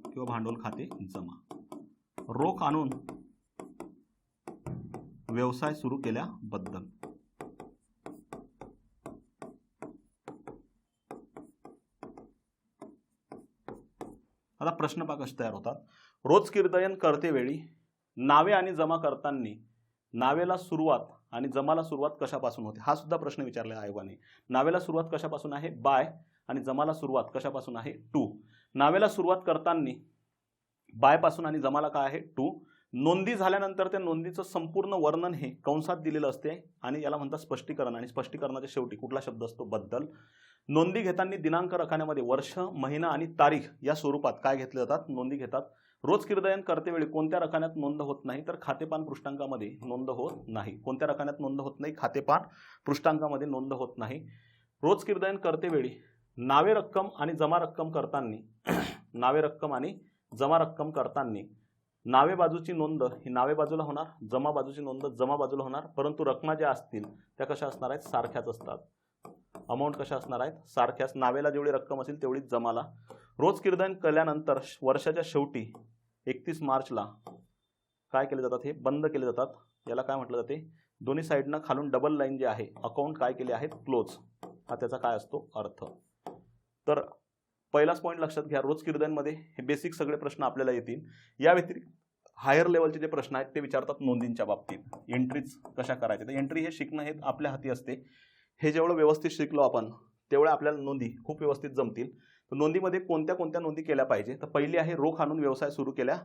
किंवा भांडवल खाते जमा. रोख आणून व्यवसाय सुरू केल्याबद्दल. आता प्रश्न पहा कसे तयार होतात. रोज कीर्तन करते वेळी नावे आणि जमा करताना नावेला सुरुवात आणि जमाला सुरुवात कशापासून होते. हा सुद्धा प्रश्न विचारला आयोगाने. नावेला सुरुवात कशापासून आहे, बाय, आणि जमाला सुरुवात कशापासून आहे, टू. नावेला सुरुवात करताना बाय पासून आणि जमाला काय आहे, टू. नोंदी झाल्यानंतर त्या नोंदीचं संपूर्ण वर्णन हे कंसात दिलेलं असते आणि याला म्हणतात स्पष्टीकरण, आणि स्पष्टीकरणाच्या शेवटी कुठला शब्द असतो, बद्दल. नोंदी घेताना दिनांक रखान्यामध्ये वर्ष, महिना आणि तारीख या स्वरूपात काय घेतले जातात, नोंदी घेतात. रोज कीर्तन करते वेळी कोणत्या रखान्यात नोंद होत नाही, तर खातेपान पृष्ठांकामध्ये नोंद होत नाही. कोणत्या रखान्यात नोंद होत नाही, खातेपान पृष्ठांकामध्ये नोंद होत नाही. रोज कीर्तन करते वेळी नावे रक्कम आणि जमा रक्कम करताना नावे रक्कम आणि जमा रक्कम करताना नावे बाजूची नोंद ही नावे बाजूला होणार, जमा बाजूची नोंद जमा बाजूला होणार, परंतु रकमा ज्या असतील त्या कशा असणार आहेत, सारख्याच असतात. अमाऊंट कशा असणार आहेत, सारख्याच. नावेला जेवढी रक्कम असेल तेवढीच जमाला. रोज कीर्तन केल्यानंतर वर्षाच्या शेवटी 31 मार्चला काय केले जातात, हे बंद केले जातात. याला काय म्हटलं जाते, दोन्ही साईडनं खालून डबल लाईन जे आहे अकाउंट काय केले आहेत, क्लोज. हा त्याचा काय असतो अर्थ. तर पहिलाच पॉईंट लक्षात घ्या, रोज कीर्तनमध्ये हे बेसिक सगळे प्रश्न आपल्याला येतील. या व्यतिरिक्त हायर लेवलचे जे प्रश्न आहेत ते विचारतात नोंदींच्या बाबतीत. एंट्रीज कशा करायच्या, तर एंट्री हे शिकणं हे आपल्या हाती असते. हे जेवढं व्यवस्थित शिकलो आपण तेवढ्या आपल्याला नोंदी खूप व्यवस्थित जमतील. तर नोंदीमध्ये कोणत्या कोणत्या नोंदी केल्या पाहिजे, तर पहिली आहे रोख आणून व्यवसाय सुरू केल्या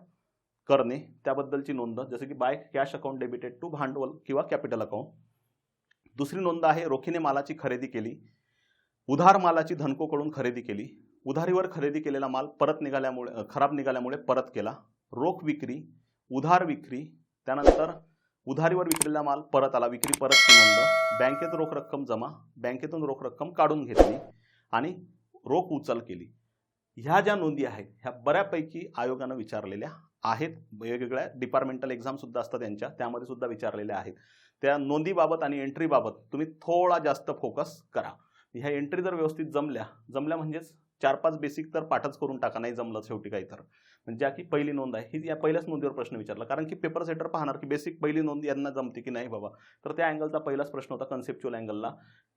करणे त्याबद्दलची नोंद, जसे की by cash account debited to भांडवल किंवा कॅपिटल अकाउंट. दुसरी नोंद आहे रोखीने मालाची खरेदी केली, उधार मालाची धनकोकडून खरेदी केली, उधारीवर खरेदी केलेला माल खराब निघाल्यामुळे परत केला, रोख विक्री, उधार विक्री, त्यानंतर उधारीवर विकलेला माल परत आला, विक्री परतची नोंद, बँकेत रोख रक्कम जमा, बँकेतून रोख रक्कम काढून घेतली आणि रोख उचल केली. ह्या ज्या नोंदी आहेत ह्या बऱ्यापैकी आयोगानं विचारलेल्या आहेत. वेगवेगळ्या डिपार्टमेंटल एक्झाम सुद्धा असतात त्यांच्या, त्यामध्ये सुद्धा विचारलेल्या आहेत. त्या नोंदीबाबत आणि एंट्रीबाबत तुम्ही थोडा जास्त फोकस करा. ह्या एंट्री जर व्यवस्थित जमल्या म्हणजेच 4-5 बेसिक तर पाठच करून टाका, नाही जमलं शेवटी काही तर. म्हणजे की पहिली नोंद आहे ही या पहिल्याच नोंदीवर प्रश्न विचारला, कारण की पेपर सेटर पाहणार की बेसिक पहिली नोंद यांना जमते की नाही बाबा. तर त्या अँगलचा पहिलाच प्रश्न होता कन्सेप्च्युअल अँगलला,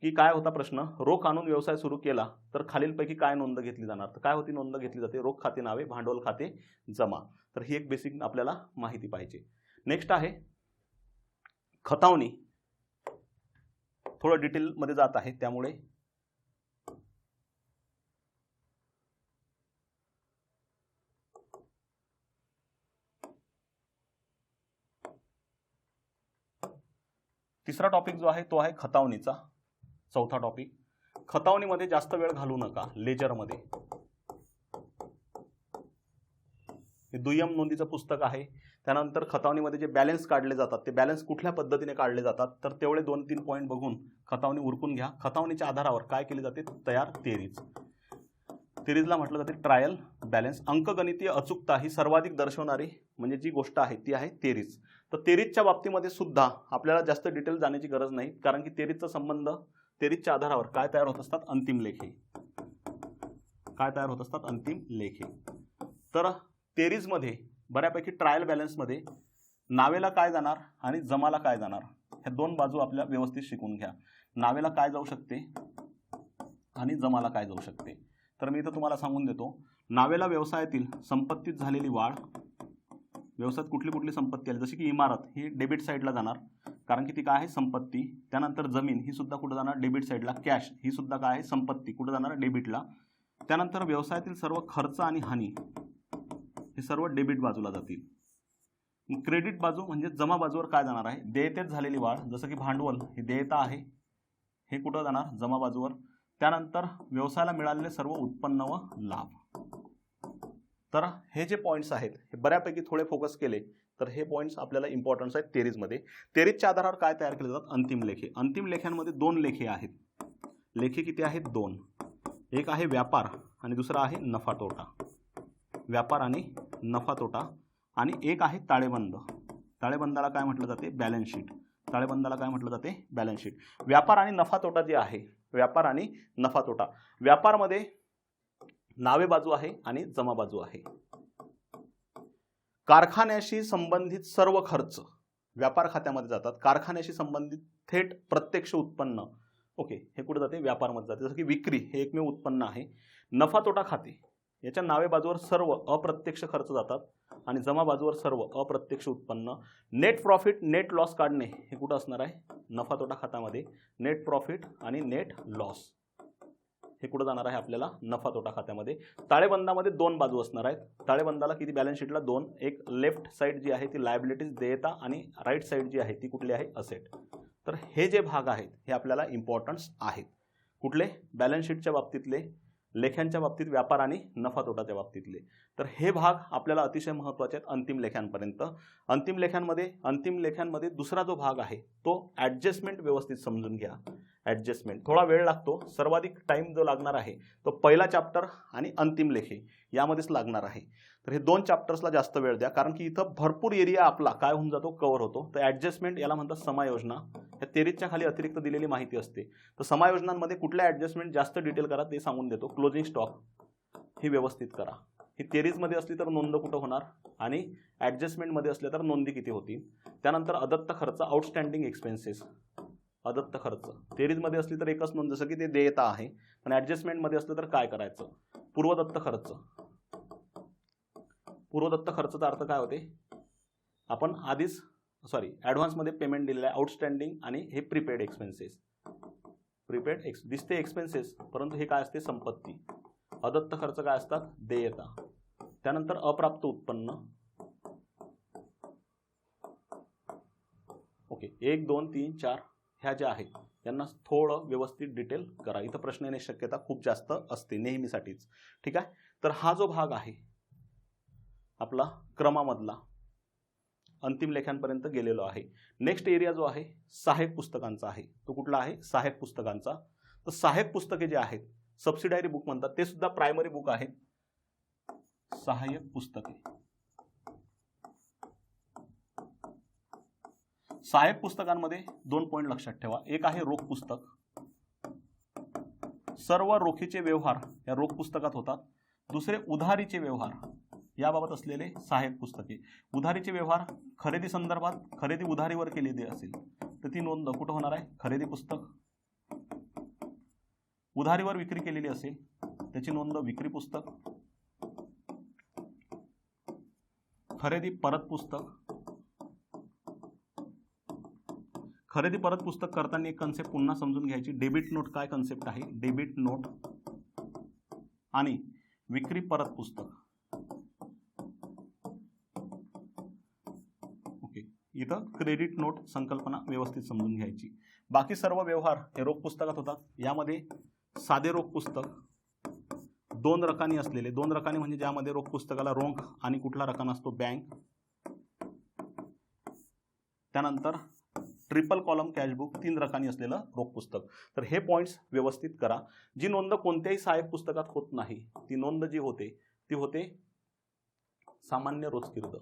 की काय होता प्रश्न, रोख आणून व्यवसाय सुरू केला तर खालीलपैकी काय नोंद घेतली जाणार. तर काय होती नोंद घेतली जाते, रोख खाते नावे, भांडवल खाते जमा. तर ही एक बेसिक आपल्याला माहिती पाहिजे. नेक्स्ट आहे खतावणी. थोडं डिटेलमध्ये जात आहे त्यामुळे तिसरा टॉपिक जो आहे तो आहे खतावणीचा. चौथा टॉपिक, खतावणीमध्ये जास्त वेळ घालवू नका. लेजरमध्ये हे दुय्यम नोंदीचं पुस्तक आहे. त्यानंतर खतावणीमध्ये जे बॅलन्स काढले जातात ते बॅलन्स कुठल्या पद्धतीने काढले जातात, तर तेवढे 2-3 पॉईंट बघून खतावणी उरकून घ्या. खतावणीच्या आधारावर काय केले जाते, तयार तेरीज. तेरीजला म्हटलं जाते ट्रायल बॅलन्स. अंकगणितीय अचूकता ही सर्वाधिक दर्शवणारी म्हणजे जी गोष्ट आहे ती आहे तेरीज. तर तेरीजच्या बाबतीमध्ये सुद्धा आपल्याला जास्त डिटेल जाण्याची गरज नाही, कारण की तेरीजचा संबंध, तेरीजच्या आधारावर काय तयार होत असतात, अंतिम लेखे. काय तयार होत असतात, अंतिम लेखे. तर तेरीजमध्ये बऱ्यापैकी ट्रायल बॅलन्समध्ये नावेला काय जाणार आणि जमाला काय जाणार, ह्या दोन बाजू आपल्या व्यवस्थित शिकून घ्या. नावेला काय जाऊ शकते आणि जमाला काय जाऊ शकते. तर मी इथं तुम्हाला सांगून देतो, नावेला व्यवसायातील संपत्तीत झालेली वाढ, व्यवसायात कुठली कुठली संपत्ती आली, जशी की इमारत ही डेबिट साईडला जाणार, कारण की ती काय आहे, संपत्ती. त्यानंतर जमीन ही सुद्धा कुठे जाणार, डेबिट साईडला. कॅश ही सुद्धा काय आहे, संपत्ती, कुठे जाणार, डेबिटला. त्यानंतर व्यवसायातील सर्व खर्च आणि हानी हे सर्व डेबिट बाजूला जातील. क्रेडिट बाजू म्हणजे जमा बाजूवर काय जाणार आहे, देयतेत झालेली वाढ, जसं की भांडवल हे देयता आहे, हे कुठं जाणार, जमा बाजूवर. त्यानंतर व्यवसायाला मिळालेले सर्व उत्पन्न व लाभ. तर हे जे पॉईंट्स आहेत हे बऱ्यापैकी थोडे फोकस केले तर हे पॉईंट्स आपल्याला इम्पॉर्टन्स आहेत तेरीजमध्ये. तेरीजच्या आधारावर काय तयार केले जातात, अंतिम लेखे. अंतिम लेख्यांमध्ये 2 लेखे आहेत. लेखे किती आहेत, 2. एक आहे व्यापार आणि दुसरा आहे नफा तोटा. व्यापार आणि नफा तोटा. आणि एक आहे ताळेबंद. ताळेबंदाला काय म्हटलं जाते, बॅलन्स शीट. ताळेबंदाला काय म्हटलं जाते, बॅलन्स शीट. व्यापार आणि नफा तोटा जे आहे, व्यापार आणि नफा तोटा. व्यापारमध्ये नावे बाजू आहे आणि जमा बाजू आहे. कारखान्याशी संबंधित सर्व खर्च व्यापार खात्यामध्ये जातात. कारखान्याशी संबंधित थेट प्रत्यक्ष उत्पन्न, ओके, हे कुठे जाते, व्यापारमध्ये जाते. जसं की विक्री हे एकमेव उत्पन्न आहे. नफा तोटा खाते याच्या नावे बाजूवर सर्व अप्रत्यक्ष खर्च जातात आणि जमा बाजूवर सर्व अप्रत्यक्ष उत्पन्न. नेट प्रॉफिट नेट लॉस काढणे हे कुठं असणार आहे? नफा तोटा खात्यामध्ये. नेट प्रॉफिट आणि नेट लॉस हे कुठं जाणार आहे? आपल्याला नफा तोटा खात्यामध्ये. ताळेबंदामध्ये दोन बाजू असणार आहेत. ताळेबंदाला किती? बॅलन्स शीटला दोन. एक लेफ्ट साईड जी आहे ती लायबिलिटीज देयता आणि राईट साईड जी आहे ती कुठली आहे? असेट. तर हे जे भाग आहेत हे आपल्याला इम्पॉर्टन्स आहेत. कुठले? बॅलन्स शीटच्या बाबतीतले, लेख्यांच्या बाबतीत, व्यापार आणि नफा तोटाच्या बाबतीतले. तर हे भाग आपल्याला अतिशय महत्त्वाचे आहेत अंतिम लेख्यांपर्यंत. अंतिम लेख्यांमध्ये दुसरा जो भाग आहे तो ॲडजस्टमेंट व्यवस्थित समजून घ्या. ॲडजस्टमेंट थोडा वेळ लागतो. सर्वाधिक टाईम जो लागणार आहे तो पहिला चॅप्टर आणि अंतिम लेखे यामध्येच लागणार आहे. तर हे दोन चॅप्टर्सला जास्त वेळ द्या, कारण की इथं भरपूर एरिया आपला काय होऊन जातो? कव्हर होतो. तर ॲडजस्टमेंट याला म्हणतात समायोजना. या 23च्या खाली अतिरिक्त दिलेली माहिती असते. तर समायोजनांमध्ये कुठल्या ॲडजस्टमेंट जास्त डिटेल करा ते सांगून देतो. क्लोजिंग स्टॉक ही व्यवस्थित करा. ही 23 मध्ये असली तर नोंद कुठं होणार आणि ॲडजस्टमेंटमध्ये असल्या तर नोंदी किती होतील. त्यानंतर अदत्त खर्च, आउटस्टँडिंग एक्सपेन्सेस. अदत्त खर्च 23 मध्ये असली तर एकच नोंद, जसं की ते देयता आहे. पण ॲडजस्टमेंटमध्ये असलं तर काय करायचं? पूर्वदत्त खर्च. पूर्वदत्त खर्चाचा अर्थ काय होते? आपण आधीच ॲडव्हान्समध्ये पेमेंट दिलेलं आहे. आउटस्टँडिंग आणि हे प्रीपेड एक्सपेन्सेस. दिसते एक्सपेन्सेस, परंतु हे काय असते? संपत्ती. अदत्त खर्च काय असतात? देयता. त्यानंतर अप्राप्त उत्पन्न. ओके, 1 2 3 4 ह्या ज्या आहेत यांना थोडं व्यवस्थित डिटेल करा. इथं प्रश्न येण्याची शक्यता खूप जास्त असते नेहमीसाठीच. ठीक आहे. तर हा जो भाग आहे आपला क्रमामधला अंतिम लेखांपर्यंत गेलेलो आहे. नेक्स्ट एरिया जो आहे सहाय्यक पुस्तकांचा आहे. तो कुठला आहे? सहाय्यक पुस्तकांचा. तर सहाय्यक पुस्तके जे आहेत सबसिडायरी बुक म्हणतात, ते सुद्धा प्रायमरी बुक आहेत. सहाय्यक पुस्तके. सहाय्यक पुस्तकांमध्ये 2 पॉईंट लक्षात ठेवा. एक आहे रोख पुस्तक. सर्व रोखीचे व्यवहार या रोख पुस्तकात होतात. दुसरे उधारीचे व्यवहार याबाबत असलेले सहाय्यक पुस्तके. उधारीचे व्यवहार खरेदी संदर्भात, खरेदी उधारीवर केलेली असेल तर ती नोंद कुठं होणार आहे? खरेदी पुस्तक. उधारीवर विक्री केलेली असेल त्याची नोंद विक्री पुस्तक. खरेदी परत पुस्तक. खरेदी परत पुस्तक करताना एक कन्सेप्ट पुन्हा समजून घ्यायची. डेबिट नोट काय कन्सेप्ट आहे? डेबिट नोट आणि विक्री परत पुस्तक. ओके, इथं क्रेडिट नोट संकल्पना व्यवस्थित समजून घ्यायची. बाकी सर्व व्यवहार हे रोख पुस्तकात होतात. यामध्ये साधे रोख पुस्तक, 2 रकानी असलेले, 2 रकानी म्हणजे ज्यामध्ये रोख पुस्तकाला रोख आणि कुठला रकाना असतो? बँक. त्यानंतर ट्रिपल कॉलम कॅशबुक, 3 रकानी असलेलं रोख पुस्तक. तर हे पॉईंट्स व्यवस्थित करा. जी नोंद कोणत्याही सहाय्यक पुस्तकात होत नाही ती नोंद जी होते ती होते सामान्य रोजकिर्द.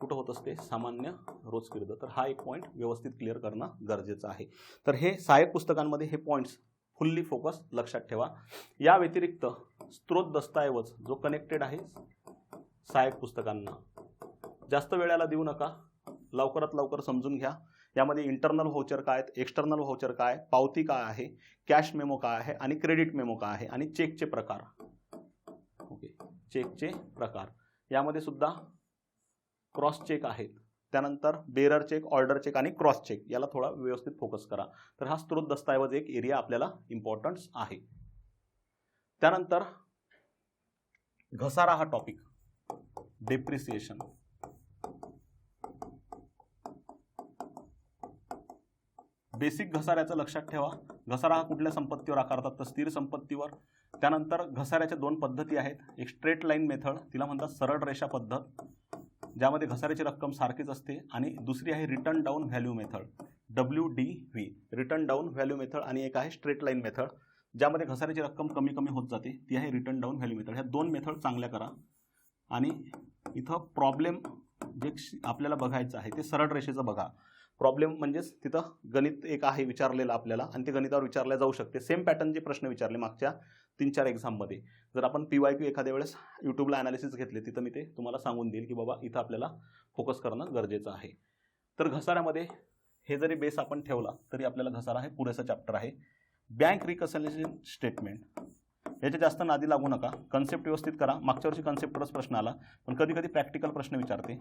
कुठं होत असते? सामान्य रोजकिर्द. तर हा एक पॉईंट व्यवस्थित क्लिअर करणं गरजेचं आहे. तर हे सहाय्यक पुस्तकांमध्ये हे पॉईंट्स फुल्ली फोकस लक्षात ठेवा. या व्यतिरिक्त स्त्रोत दस्तऐवज जो कनेक्टेड आहे सहाय्यक पुस्तकांना, जास्त वेळेला देऊ नका, लवकरात लवकर समजून घ्या. यामध्ये इंटरनल व्हाउचर काय आहेत, एक्सटर्नल व्हाउचर काय, पावती काय आहे, कॅश मेमो काय आहे आणि क्रेडिट मेमो काय आहे आणि चेकचे प्रकार. ओके, चेकचे प्रकार यामध्ये सुद्धा क्रॉस चेक आहेत. त्यानंतर बेरर चेक, ऑर्डर चेक आणि क्रॉस चेक याला थोडा व्यवस्थित फोकस करा. तर हा स्त्रोत दस्तऐवज एक एरिया आपल्याला इम्पॉर्टन्स आहे. त्यानंतर घसारा हा टॉपिक, डेप्रिसिएशन. बेसिक घसाऱ्याचं लक्षात ठेवा. घसारा हा कुठल्या संपत्तीवर आकारतात? तर स्थिर संपत्तीवर. त्यानंतर घसाऱ्याच्या 2 पद्धती आहेत. एक स्ट्रेट लाईन मेथड, तिला म्हणतात सरळ रेषा पद्धत, ज्यामध्ये घसाऱ्याची रक्कम सारखीच असते, आणि दुसरी आहे return down value method, WDV, return down value method. आणि एक आहे स्ट्रेट लाईन मेथड, ज्यामध्ये घसाऱ्याची रक्कम कमी कमी होत जाते, ती आहे रिटर्न डाऊन व्हॅल्यू मेथड. ह्या 2 मेथड चांगल्या करा. आणि इथं प्रॉब्लेम जे आपल्याला बघायचं आहे ते सरळ रेषेचं बघा. प्रॉब्लेम म्हणजेच तिथं गणित एक आहे विचारलेलं आपल्याला, आणि ते गणितावर विचारल्या जाऊ शकते. सेम पॅटर्नचे प्रश्न विचारले मागच्या 3-4 एक्झाममध्ये. जर आपण PYQ एखाद्या वेळेस यूट्यूबला ॲनालिसिस घेतले तिथं मी ते तुम्हाला सांगून देईल की बाबा इथं आपल्याला फोकस करणं गरजेचं आहे. तर घसाऱ्यामध्ये हे जरी बेस आपण ठेवला तरी आपल्याला घसारा हे पुरेसा चॅप्टर आहे. Bank reconciliation statement. याच्या जास्त नादी लागू नका, कन्सेप्ट व्यवस्थित करा. मागच्या वर्षी कन्सेप्टवरच प्रश्न आला, पण कधी कधी प्रॅक्टिकल प्रश्न विचारते.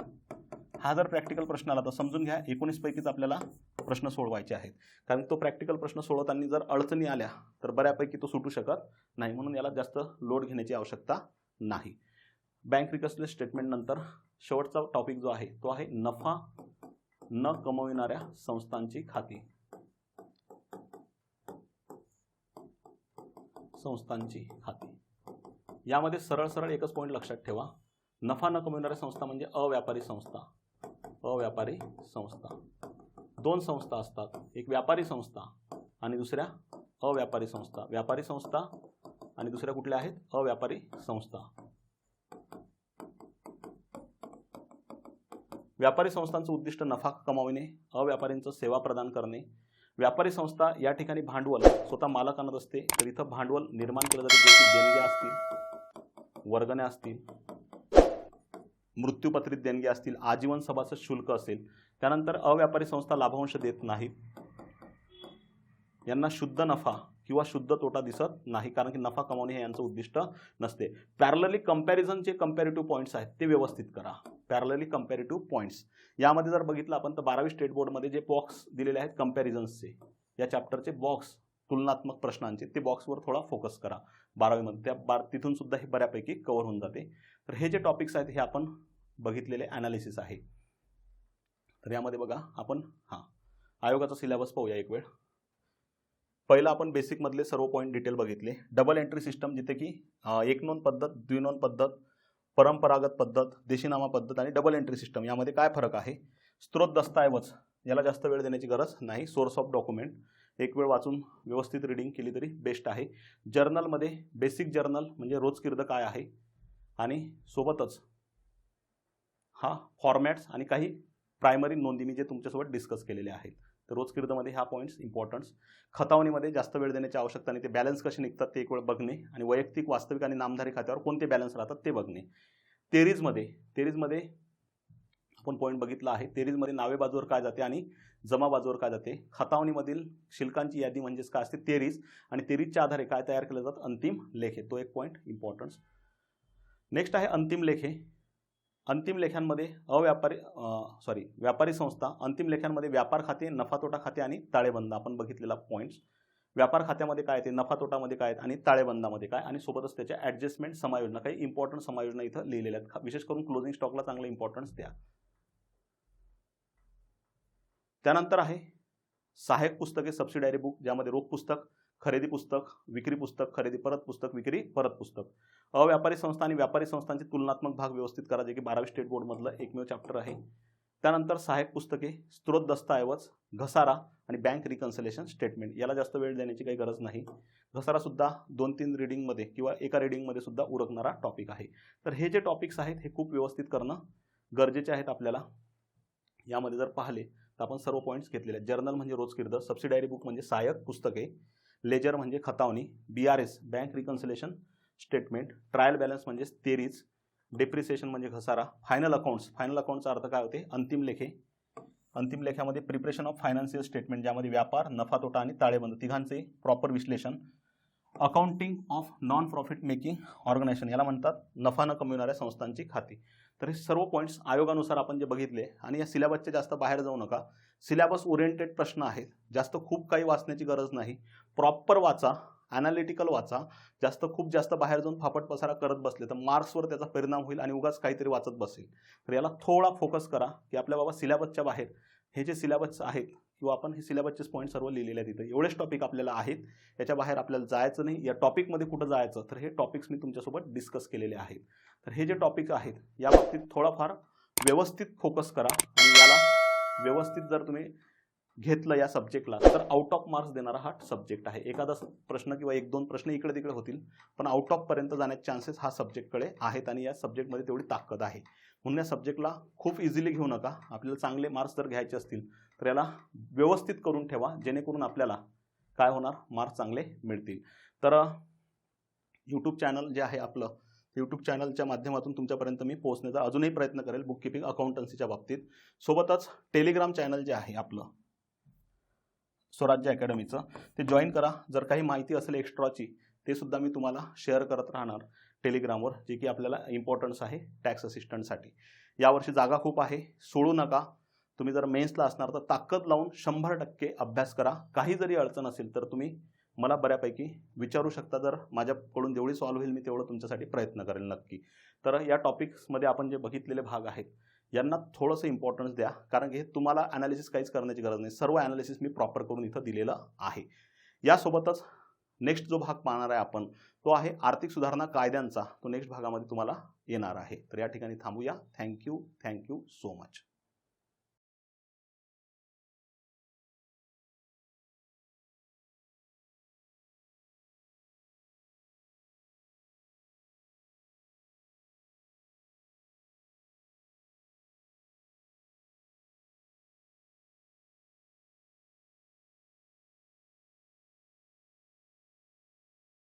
हा जर प्रॅक्टिकल प्रश्न आला तर समजून घ्या 19 पैकीच आपल्याला प्रश्न सोडवायचे आहेत, कारण तो प्रॅक्टिकल प्रश्न सोडवताना जर अडचणी आल्या तर बऱ्यापैकी तो सुटू शकत नाही, म्हणून याला जास्त लोड घेण्याची आवश्यकता नाही. बँक रिकन्सिलिएशन स्टेटमेंट नंतर शेवटचा टॉपिक जो आहे तो आहे नफा न कमविणाऱ्या संस्थांची खाती. यामध्ये सरळ सरळ एकच पॉईंट लक्षात ठेवा, नफा न कमविणाऱ्या संस्था म्हणजे अव्यापारी संस्था. दोन संस्था असतात, एक व्यापारी संस्था आणि दुसऱ्या अव्यापारी संस्था. व्यापारी संस्था आणि दुसऱ्या कुठल्या आहेत? अव्यापारी संस्था. व्यापारी संस्थांचं उद्दिष्ट नफा कमावणे, अव्यापारींचं सेवा प्रदान करणे. व्यापारी संस्था या ठिकाणी भांडवल स्वतः मालक आणत असते, तर इथं भांडवल निर्माण केलं जाते, जे की देणग्या असतील, वर्गण्या असतील, मृत्यूपत्रित देणगे असतील, आजीवन सभासद शुल्क असेल. त्यानंतर अव्यापारी संस्था लाभांश देत नाहीत, यांना शुद्ध नफा किंवा शुद्ध तोटा दिसत नाही, कारण की नफा कमावणे हे यांचं उद्दिष्ट नसते. पॅरलली कंपॅरिझनचे कंपॅरेटिव्ह पॉईंट्स आहेत ते व्यवस्थित करा. पॅरलली कंपॅरेटिव्ह पॉईंट्स यामध्ये जर बघितलं आपण तर 12वी स्टेट बोर्डमध्ये जे बॉक्स दिलेले आहेत कंपॅरिझन्सचे, या चॅप्टरचे बॉक्स तुलनात्मक प्रश्नांचे, ते बॉक्सवर थोडा फोकस करा 12वीमध्ये. तिथून सुद्धा हे बऱ्यापैकी कव्हर होऊन जाते. तर हे जे टॉपिक्स आहेत हे आपण बघितलेले ॲनालिसिस आहे. तर यामध्ये बघा आपण आयोगाचा सिलेबस पाहूया एक वेळ. पहिला आपण बेसिकमधले सर्व पॉईंट डिटेल बघितले. डबल एंट्री सिस्टम, जिथे की एक नोंद पद्धत, द्विनोंद पद्धत, परंपरागत पद्धत, देशीनामा पद्धत आणि डबल एंट्री सिस्टम यामध्ये काय फरक आहे. स्त्रोत दस्तऐवज, याला जास्त वेळ देण्याची गरज नाही. सोर्स ऑफ डॉक्युमेंट एक वेळ वाचून व्यवस्थित रीडिंग केली तरी बेस्ट आहे. जर्नलमध्ये बेसिक जर्नल म्हणजे रोजकीर्द काय आहे, आणि सोबतच फॉर्मॅट्स आणि काही प्रायमरी नोंदी मी जे तुमच्यासोबत डिस्कस केलेले आहेत. तर रोजकीर्दमध्ये पॉईंट्स इम्पॉर्टन्स. खतावणीमध्ये जास्त वेळ देण्याची आवश्यकता नाही, ते बॅलन्स कसे निघतात ते एक वेळ बघणे, आणि वैयक्तिक, वास्तविक आणि नामधारी खात्यावर कोणते बॅलन्स राहतात ते बघणे. तेरीजमध्ये आपण पॉईंट बघितला आहे. तेरीजमध्ये नावे बाजूवर काय जाते आणि जमा बाजूवर काय जाते. खतावणीमधील शिल्कांची यादी म्हणजेच काय असते तेरीज, आणि तेरीजच्या आधारे काय तयार केलं जातं अंतिम लेखे. तो एक पॉईंट इम्पॉर्टन्स. नेक्स्ट आहे अंतिम लेखे. अंतिम लेख्यांमध्ये व्यापारी संस्था. अंतिम लेख्यांमध्ये व्यापार खाते, नफा तोटा खाते आणि ताळेबंद आपण बघितलेला पॉईंट्स. व्यापार खात्यामध्ये काय येते, नफा तोटामध्ये काय आणि ताळेबंदामध्ये काय, आणि सोबतच त्याच्या ॲडजस्टमेंट समायोजना, काही इम्पॉर्टंट समायोजना इथं लिहिलेल्या आहेत. विशेष करून क्लोजिंग स्टॉकला चांगलं इम्पॉर्टन्स द्या. त्यानंतर आहे सहाय्यक पुस्तके, सबसिडायरी बुक, ज्यामध्ये रोख पुस्तक, खरेदी पुस्तक, विक्री पुस्तक, खरेदी परत पुस्तक, विक्री परत पुस्तक. अव्यापारी संस्था आणि व्यापारी संस्थांचे तुलनात्मक भाग व्यवस्थित करा, जे की 12वी स्टेट बोर्डमधलं एकमेव चॅप्टर आहे. त्यानंतर सहाय्यक पुस्तके, स्त्रोत दस्तऐवज, घसारा आणि बँक रिकन्सिलिएशन स्टेटमेंट. याला जास्त वेळ देण्याची काही गरज नाही. घसारा सुद्धा 2-3 रीडिंगमध्ये किंवा एका रीडिंगमध्ये सुद्धा उरकणारा टॉपिक आहे. तर हे जे टॉपिक्स आहेत हे खूप व्यवस्थित करणं गरजेचे आहेत आपल्याला. यामध्ये जर पाहिले तर आपण सर्व पॉईंट्स घेतलेले आहेत. जर्नल म्हणजे रोजकीर्द, सबसिडायरी बुक म्हणजे सहाय्यक पुस्तके, लेजर म्हणजे खतावणी, BRS bank reconciliation statement, trial balance म्हणजे तेरीज, डेप्रिसिएशन म्हणजे घसारा, फायनल अकाउंट्सचा अर्थ काय होते अंतिम लेखे. अंतिम लेख्यामध्ये प्रिपरेशन ऑफ फायनान्शियल स्टेटमेंट, ज्यामध्ये व्यापार, नफा तोटा आणि ताळेबंद तिघांचे प्रॉपर विश्लेषण. Accounting of non profit making organisation, याला म्हणतात नफा न कमविणाऱ्या संस्थांची खाती. तर हे सर्व पॉईंट्स आयोगानुसार आपण जे बघितले, आणि या सिलेबसचे जास्त बाहेर जाऊ नका. सिलेबस ओरिएंटेड प्रश्न आहेत, जास्त खूप काही वाचण्याची गरज नाही. प्रॉपर वाचा, ॲनालिटिकल वाचा. खूप जास्त बाहेर जाऊन फापट पसारा करत बसले तर मार्क्सवर त्याचा परिणाम होईल आणि उगाच काहीतरी वाचत बसेल. तर याला थोडा फोकस करा की आपल्या बाबा सिलेबसच्या बाहेर हे जे सिलेबस आहेत किंवा आपण हे सिलेबसचेच पॉईंट सर्व लिहिलेले आहेत इथे. एवढेच टॉपिक आपल्याला आहेत, याच्या बाहेर आपल्याला जायचं नाही. या टॉपिकमध्ये कुठं जायचं तर हे टॉपिक्स मी तुमच्यासोबत डिस्कस केलेले आहेत. तर हे जे टॉपिक आहेत या बाबतीत थोडाफार व्यवस्थित फोकस करा, आणि याला व्यवस्थित जर तुम्ही घेतलं या सब्जेक्टला तर आउट ऑफ मार्क्स देणारा हा सब्जेक्ट आहे. एखादा प्रश्न किंवा 1-2 प्रश्न इकडे तिकडे होतील, पण आउट ऑफ पर्यंत जाण्याचे चान्सेस हा सब्जेक्टकडे आहेत, आणि या सब्जेक्टमध्ये तेवढी ताकद आहे. म्हणून या सब्जेक्टला खूप इझिली घेऊ नका. आपल्याला चांगले मार्क्स जर घ्यायचे असतील तर याला व्यवस्थित करून ठेवा, जेणेकरून आपल्याला काय होणार, मार्क्स चांगले मिळतील. तर यूट्यूब चॅनल जे आहे आपलं, यूट्यूब चॅनलच्या माध्यमातून तुमच्यापर्यंत मी पोहोचण्याचा अजूनही प्रयत्न करेल बुक किपिंग अकाउंटन्सीच्या बाबतीत. सोबतच टेलिग्राम चॅनल जे आहे आपलं स्वराज्य अकॅडमीचं, ते जॉईन करा. जर काही माहिती असेल एक्स्ट्राची ते सुद्धा मी तुम्हाला शेअर करत राहणार टेलिग्रामवर, जे की आपल्याला इम्पॉर्टन्स आहे टॅक्स असिस्टंटसाठी. यावर्षी जागा खूप आहे, सोडू नका. तुम्ही जर मेन्सला असणार तर ताकद लावून 100% अभ्यास करा. काही जरी अडचण असेल तर तुम्ही मला बऱ्यापैकी विचारू शकता. जर माझ्याकडून जेवढी सॉल्व्ह होईल मी तेवढं तुमच्यासाठी प्रयत्न करेल नक्की. तर या टॉपिक्समध्ये आपण जे बघितलेले भाग आहेत यांना थोडंसं इम्पॉर्टन्स द्या, कारण की हे तुम्हाला ॲनालिसिस काहीच करण्याची गरज नाही. सर्व ॲनालिसिस मी प्रॉपर करून इथं दिलेलं आहे. यासोबतच नेक्स्ट जो भाग पाहणार आहे आपण तो आहे आर्थिक सुधारणा कायद्यांचा. तो नेक्स्ट भागामध्ये तुम्हाला येणार आहे. तर या ठिकाणी थांबूया. Thank you so much.